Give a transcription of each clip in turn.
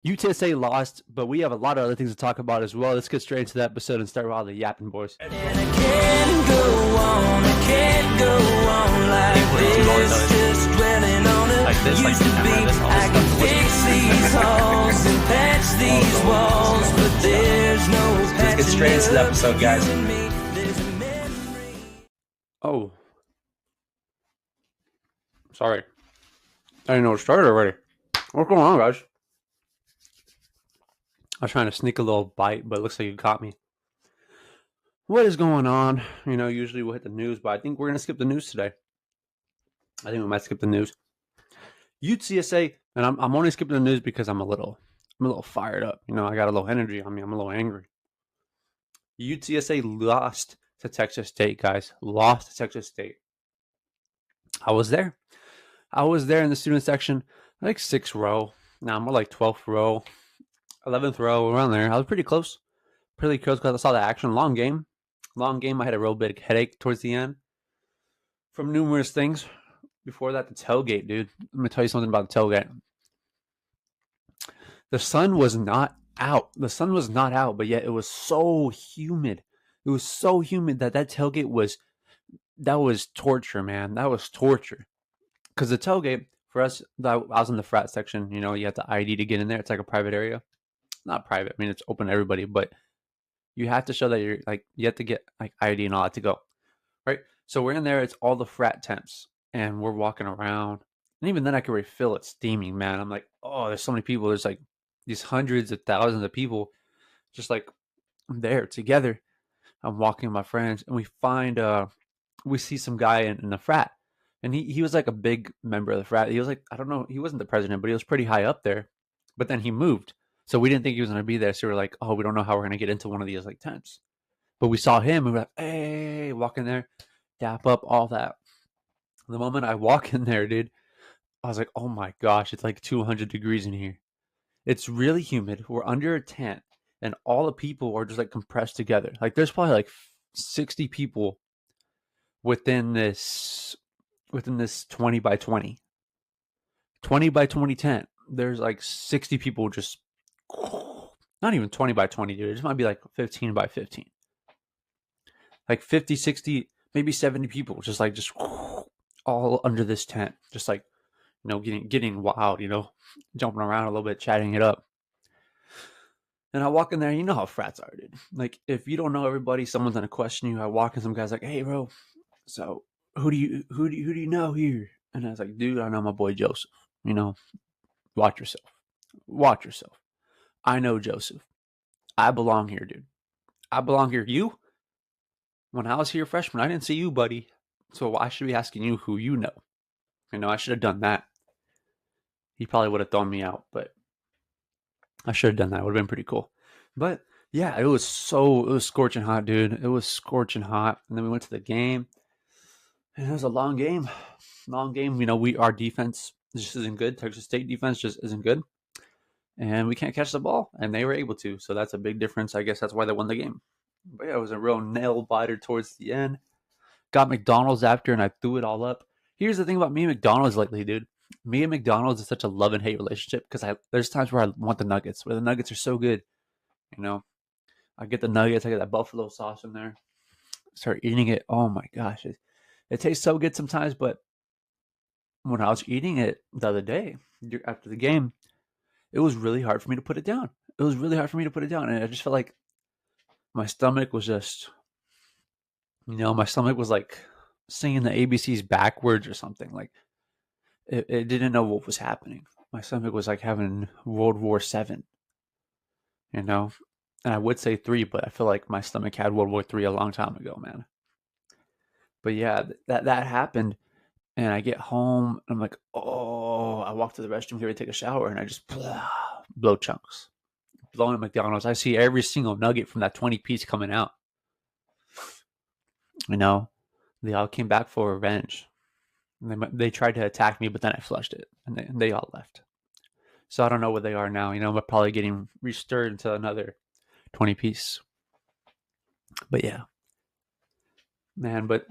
UTSA lost, but we have a lot of other things to talk about as well. Let's get straight into the episode and start with all the yapping, boys. And I can't go on like this, just dwelling on it. Used to be, I can fix these halls and patch these walls, but there's no patching. Let's get straight into the episode, guys. Oh. Sorry. I didn't know it started already. What's going on, guys? I was trying to sneak a little bite, but it looks like you caught me. What is going on? You know, usually we'll hit the news, but I think we're going to skip the news today. I think we might skip the news. UTSA, and I'm only skipping the news because I'm a little fired up. You know, I got a little energy on me. I'm a little angry. UTSA lost to Texas State, guys. Lost to Texas State. I was there. I was there in the student section, like 6th row. Now more like 12th row. 11th row, around there. I was pretty close. Pretty close because I saw the action. Long game. I had a real big headache towards the end from numerous things. Before that, the tailgate, dude. Let me tell you something about the tailgate. The sun was not out. But yet it was so humid. It was so humid that tailgate was torture, man. That was torture. Because the tailgate, for us, I was in the frat section. You know, you have to ID to get in there. It's like a private area. Not private. I mean, it's open to everybody, but you have to show that you're like, you have to get like ID and all that to go, right? So we're in there. It's all the frat temps, and we're walking around. And even then, I could already feel it steaming, man. I'm like, oh, there's so many people. There's like these hundreds of thousands of people, just like there together. I'm walking with my friends, and we see some guy in the frat, and he was like a big member of the frat. He was like, I don't know, he wasn't the president, but he was pretty high up there. But then he moved. So we didn't think he was going to be there. So we were like, oh, we don't know how we're going to get into one of these like tents. But we saw him and we were like, hey, walk in there, dap up, all that. The moment I walk in there, dude, I was like, oh my gosh, it's like 200 degrees in here. It's really humid. We're under a tent and all the people are just like compressed together. Like there's probably like 60 people within this 20 by 20 by 20 tent. There's like 60 people just, not even 20 by 20, dude. It just might be like 15 by 15. Like 50, 60, maybe 70 people just all under this tent. Just like, you know, getting wild, you know, jumping around a little bit, chatting it up. And I walk in there, you know how frats are, dude. Like, if you don't know everybody, someone's gonna question you. I walk in, some guy's like, hey, bro, so who do you know here? And I was like, dude, I know my boy Joseph. You know, watch yourself. I know Joseph. I belong here, dude. I belong here. You? When I was here freshman, I didn't see you, buddy. So I should be asking you who you know. You know, I should have done that. He probably would have thrown me out, but I should have done that. It would have been pretty cool. But yeah, it was scorching hot, dude. It was scorching hot. And then we went to the game. And it was a long game. You know, our defense just isn't good. Texas State defense just isn't good. And we can't catch the ball. And they were able to. So that's a big difference. I guess that's why they won the game. But yeah, it was a real nail biter towards the end. Got McDonald's after and I threw it all up. Here's the thing about me and McDonald's lately, dude. Me and McDonald's is such a love and hate relationship because there's times where I want the nuggets, where the nuggets are so good. You know, I get the nuggets, I get that buffalo sauce in there. Start eating it. Oh my gosh. It tastes so good sometimes, but when I was eating it the other day after the game, it was really hard for me to put it down. And I just felt like my stomach was just, you know, like singing the ABCs backwards or something. Like it didn't know what was happening. My stomach was like having World War VII, you know? And I would say 3, but I feel like my stomach had World War III a long time ago, man. But yeah, that happened. And I get home, and I'm like, oh, I walk to the restroom here to take a shower, and I just blow chunks. Blowing at McDonald's. I see every single nugget from that 20-piece coming out. You know, they all came back for revenge. They tried to attack me, but then I flushed it, and they all left. So I don't know where they are now. You know, I'm probably getting restirred into another 20-piece. But yeah. Man, but...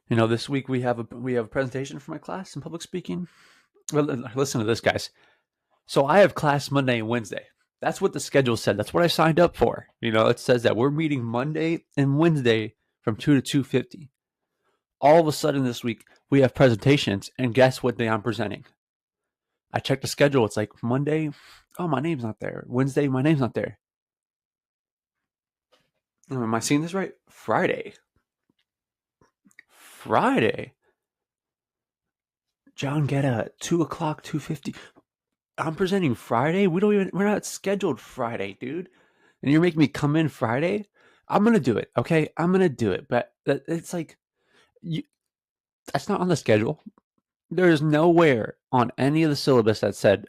You know, this week we have a presentation for my class in public speaking. Well, listen to this, guys. So I have class Monday and Wednesday. That's what the schedule said. That's what I signed up for. It says that we're meeting Monday and Wednesday from 2 to 2:50. All of a sudden this week, we have presentations, and guess what day I'm presenting? I checked the schedule. It's like Monday, oh, my name's not there. Wednesday, my name's not there. Am I seeing this right? Friday. John Guerra at 2 o'clock, 2:50. I'm presenting Friday? We're not scheduled Friday, dude. And you're making me come in Friday? I'm going to do it, okay? I'm going to do it. But it's like, that's not on the schedule. There's nowhere on any of the syllabus that said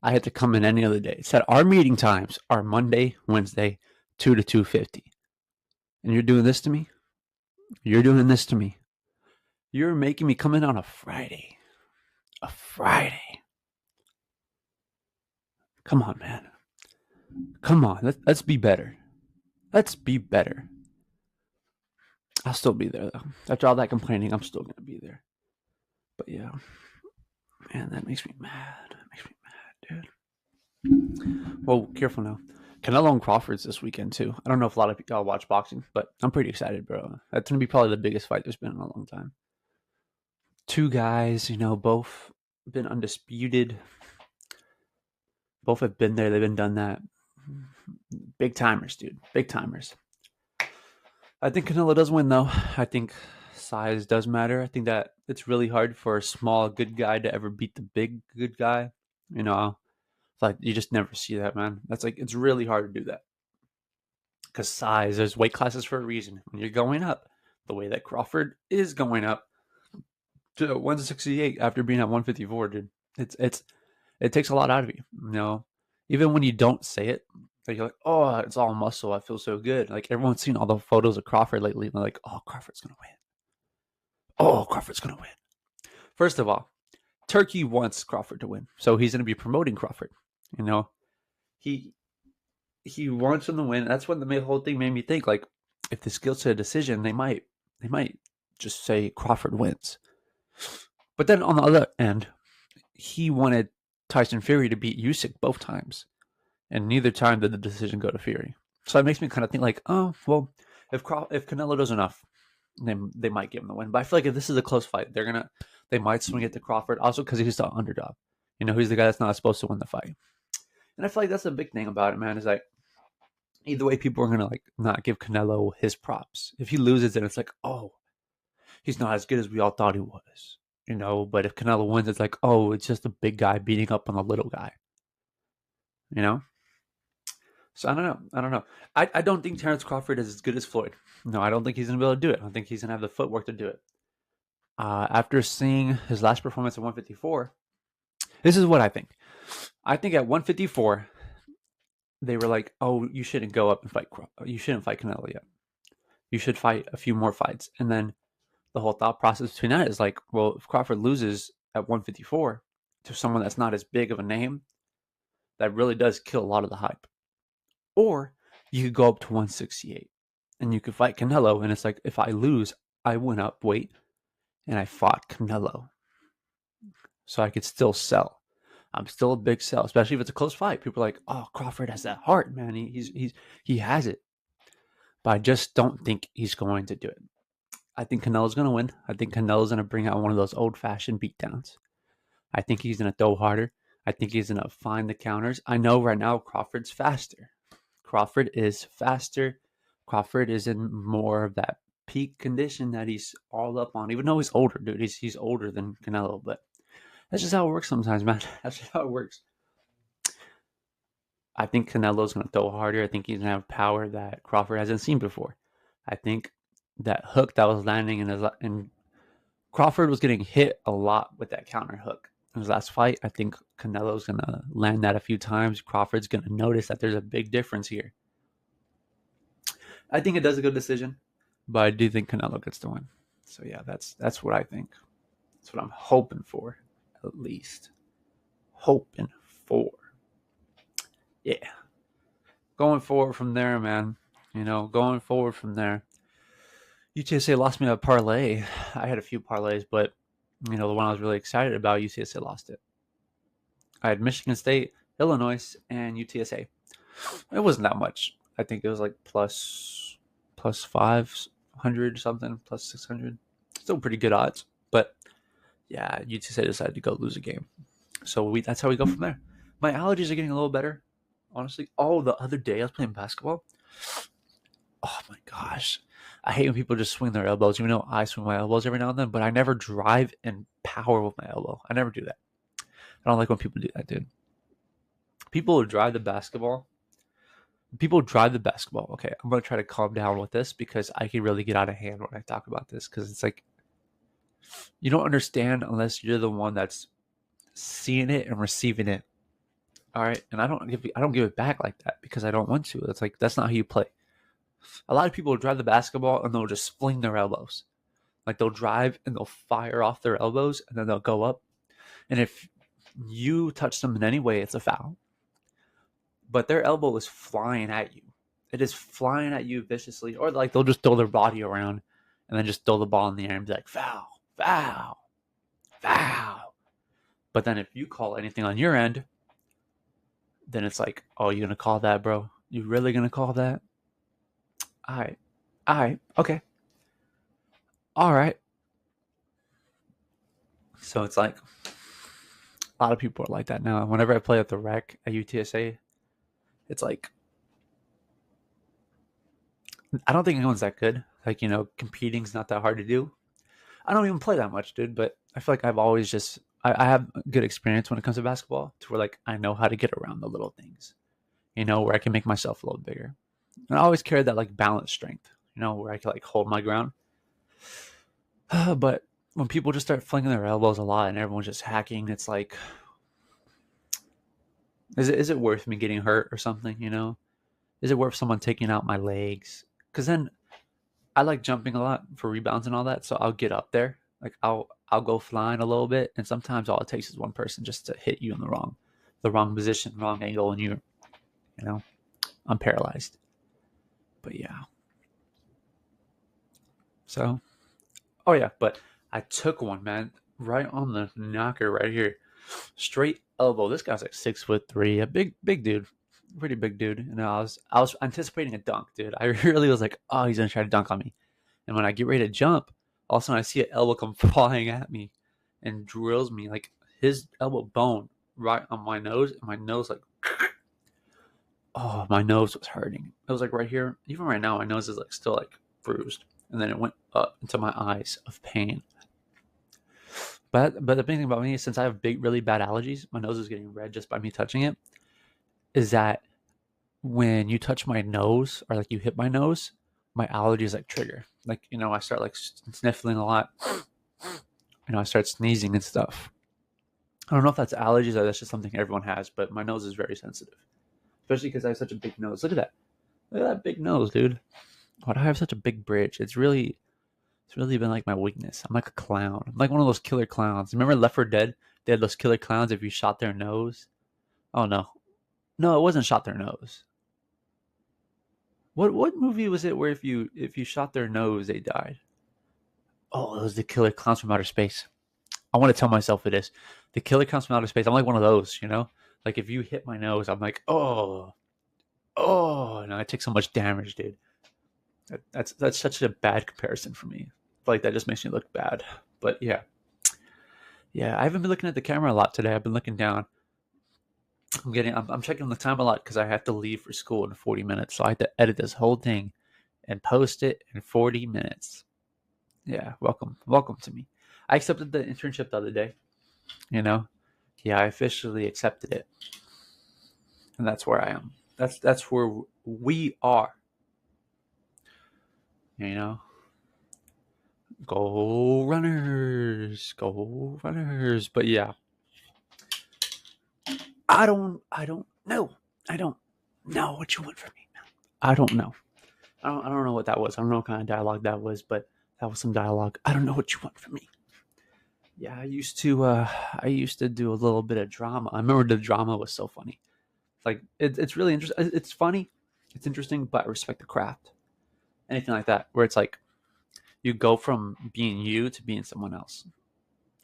I had to come in any other day. It said our meeting times are Monday, Wednesday, 2 to 2:50. And you're doing this to me? You're doing this to me. You're making me come in on a Friday. A Friday. Come on, man. Come on. Let's be better. Let's be better. I'll still be there, though. After all that complaining, I'm still going to be there. But yeah. Man, that makes me mad. That makes me mad, dude. Well, careful now. Canelo and Crawford's this weekend, too. I don't know if a lot of y'all watch boxing, but I'm pretty excited, bro. That's going to be probably the biggest fight there's been in a long time. Two guys, both been undisputed. Both have been there. They've been done that. Big timers, dude. Big timers. I think Canelo does win, though. I think size does matter. I think that it's really hard for a small good guy to ever beat the big good guy. Like you just never see that, man. That's like, it's really hard to do that. Because size, there's weight classes for a reason. When you're going up, the way that Crawford is going up to 168 after being at 154, dude, it takes a lot out of you. Even when you don't say it, like you're like, oh, it's all muscle. I feel so good. Like everyone's seen all the photos of Crawford lately, and they're like, oh, Crawford's gonna win. Oh, Crawford's gonna win. First of all, Turkey wants Crawford to win, so he's gonna be promoting Crawford. He wants him to win. That's what the whole thing made me think. Like, if this goes to a decision, they might just say Crawford wins. But then on the other end, he wanted Tyson Fury to beat Usyk both times, and neither time did the decision go to Fury. So it makes me kind of think like, oh, well, if Canelo does enough, then they might give him the win. But I feel like if this is a close fight, they might swing it to Crawford, also because he's the underdog. He's the guy that's not supposed to win the fight. And I feel like that's a big thing about it, man, is like, either way, people are going to like not give Canelo his props. If he loses, then it's like, oh, he's not as good as we all thought he was. But if Canelo wins, it's like, oh, it's just a big guy beating up on a little guy. So I don't know. I don't think Terrence Crawford is as good as Floyd. No, I don't think he's going to be able to do it. I don't think he's going to have the footwork to do it. After seeing his last performance at 154, this is what I think. I think at 154, they were like, oh, you shouldn't go up and fight. You shouldn't fight Canelo yet. You should fight a few more fights. And then the whole thought process between that is like, well, if Crawford loses at 154 to someone that's not as big of a name, that really does kill a lot of the hype. Or you could go up to 168 and you could fight Canelo. And it's like, if I lose, I went up weight and I fought Canelo. So I could still sell. I'm still a big sell, especially if it's a close fight. People are like, oh, Crawford has that heart, man. He has it. But I just don't think he's going to do it. I think Canelo's going to win. I think Canelo's going to bring out one of those old-fashioned beatdowns. I think he's going to throw harder. I think he's going to find the counters. I know right now Crawford's faster. Crawford is faster. Crawford is in more of that peak condition that he's all up on. Even though he's older, dude. He's older than Canelo, but that's just how it works sometimes, man. That's just how it works. I think Canelo's going to throw harder. I think he's going to have power that Crawford hasn't seen before. I think that hook that was landing and Crawford was getting hit a lot with that counter hook in his last fight. I think Canelo's going to land that a few times. Crawford's going to notice that there's a big difference here. I think it does a good decision, but I do think Canelo gets the win. So yeah, that's what I think. That's what I'm hoping for, at least. Hoping for. Yeah. Going forward from there, man. Going forward from there. UTSA lost me a parlay. I had a few parlays, but the one I was really excited about, UTSA lost it. I had Michigan State, Illinois, and UTSA. It wasn't that much. I think it was like plus 500 something, plus 600. Still pretty good odds, but yeah, UTSA decided to go lose a game. So that's how we go from there. My allergies are getting a little better, honestly. Oh, the other day I was playing basketball. Oh my gosh. I hate when people just swing their elbows. Even though I swing my elbows every now and then, but I never drive and power with my elbow. I never do that. I don't like when people do that, dude. People who drive the basketball. People drive the basketball. Okay, I'm going to try to calm down with this because I can really get out of hand when I talk about this because it's like you don't understand unless you're the one that's seeing it and receiving it. All right, and I don't give it back like that because I don't want to. It's like that's not how you play. A lot of people will drive the basketball and they'll just fling their elbows. Like they'll drive and they'll fire off their elbows and then they'll go up. And if you touch them in any way, it's a foul. But their elbow is flying at you. It is flying at you viciously. Or like they'll just throw their body around and then just throw the ball in the air and be like, foul, foul, foul. But then if you call anything on your end, then it's like, oh, you're going to call that, bro? You really going to call that? All right, okay. All right. So it's like a lot of people are like that now. Whenever I play at the rec at UTSA, it's like I don't think anyone's that good. Like, competing's not that hard to do. I don't even play that much, dude, but I feel like I've always just I have good experience when it comes to basketball to where like I know how to get around the little things. Where I can make myself a little bigger. And I always carry that like balance strength, where I can like hold my ground. But when people just start flinging their elbows a lot and everyone's just hacking, it's like, is it worth me getting hurt or something? Is it worth someone taking out my legs? Because then I like jumping a lot for rebounds and all that, so I'll get up there, like I'll go flying a little bit, and sometimes all it takes is one person just to hit you in the wrong position, wrong angle, and I'm paralyzed. But yeah. So, oh yeah, but I took one, man, right on the knocker right here. Straight elbow. This guy's like 6'3", a big dude, pretty big dude. And I was anticipating a dunk, dude. I really was like, oh, he's gonna try to dunk on me. And when I get ready to jump, all of a sudden I see an elbow come flying at me and drills me like his elbow bone right on my nose, and my nose like, oh, my nose was hurting. It was like right here. Even right now, my nose is like still like bruised, and then it went up into my eyes of pain. But the big thing about me is since I have really bad allergies, my nose is getting red just by me touching it. Is that when you touch my nose or like you hit my nose, my allergies like trigger. Like, I start like sniffling a lot. I start sneezing and stuff. I don't know if that's allergies or that's just something everyone has, but my nose is very sensitive. Especially because I have such a big nose. Look at that. Look at that big nose, dude. Why do I have such a big bridge? It's really been like my weakness. I'm like a clown. I'm like one of those killer clowns. Remember Left 4 Dead? They had those killer clowns if you shot their nose. Oh no. No, it wasn't shot their nose. What movie was it where if you shot their nose they died? Oh, it was the Killer Clowns from Outer Space. I want to tell myself it is. The Killer Clowns from Outer Space. I'm like one of those, Like if you hit my nose, I'm like, oh, and I take so much damage, dude. That's such a bad comparison for me. Like that just makes me look bad. But yeah, I haven't been looking at the camera a lot today. I've been looking down. I'm checking the time a lot because I have to leave for school in 40 minutes. So I have to edit this whole thing and post it in 40 minutes. Yeah, welcome to me. I accepted the internship the other day. Yeah, I officially accepted it, and that's where I am. That's where we are. Go runners, go runners. But yeah, I don't know. I don't know what you want from me, man. I don't know. I don't know what that was. I don't know what kind of dialogue that was, but that was some dialogue. I don't know what you want from me. Yeah, I used to do a little bit of drama. I remember the drama was so funny. Like it's really interesting. It's funny. It's interesting, but I respect the craft. Anything like that, where it's like you go from being you to being someone else.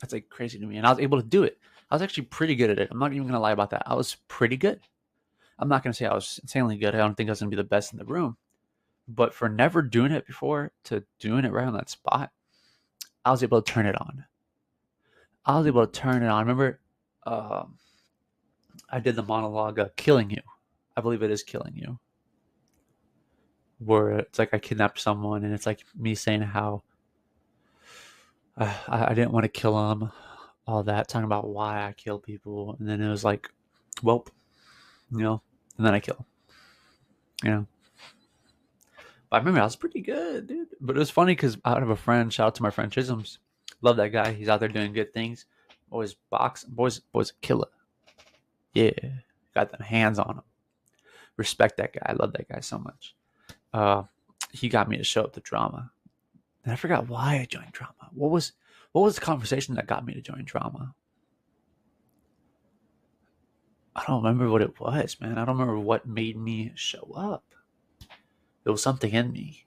That's like crazy to me, and I was able to do it. I was actually pretty good at it. I'm not even gonna lie about that. I was pretty good. I'm not gonna say I was insanely good. I don't think I was gonna be the best in the room. But for never doing it before to doing it right on that spot, I was able to turn it on. I remember I did the monologue, Killing You. I believe it is Killing You. Where it's like I kidnapped someone and it's like me saying how I didn't want to kill him, all that, talking about why I kill people. And then it was like, well, and then I kill, you know. But I remember I was pretty good, dude. But it was funny because I have a friend, shout out to my friend Chisholms. Love that guy. He's out there doing good things. Always boxing. Boy's a killer. Yeah. Got them hands on him. Respect that guy. I love that guy so much. He got me to show up to drama. And I forgot why I joined drama. What was the conversation that got me to join drama? I don't remember what it was, man. I don't remember what made me show up. There was something in me,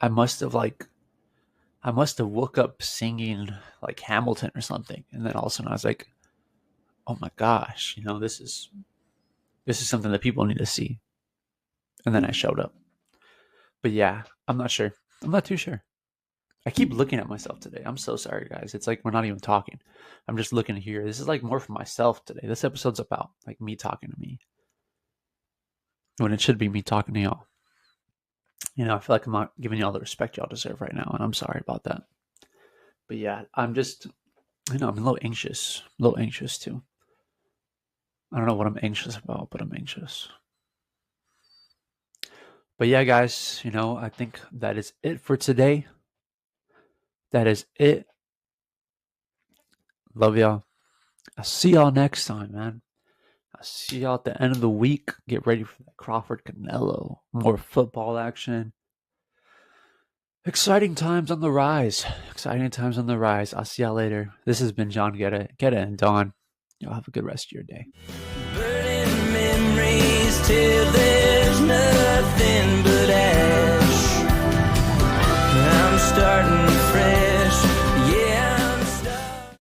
I must have woke up singing like Hamilton or something. And then all of a sudden I was like, oh my gosh, this is something that people need to see. And then I showed up. But yeah, I'm not sure. I'm not too sure. I keep looking at myself today. I'm so sorry, guys. It's like we're not even talking. I'm just looking here. This is like more for myself today. This episode's about like me talking to me, when it should be me talking to y'all. I feel like I'm not giving y'all the respect y'all deserve right now, and I'm sorry about that. But yeah, I'm just, I'm a little anxious too. I don't know what I'm anxious about, but I'm anxious. But yeah, guys, I think that is it for today. That is it. Love y'all. I'll see y'all next time, man. I'll see y'all at the end of the week. Get ready for that Crawford Canelo. More football action. Exciting times on the rise. I'll see y'all later. This has been John Guerra. GuerrainDawn. Y'all have a good rest of your day. Burning memories till there's nothing but ash. I'm starting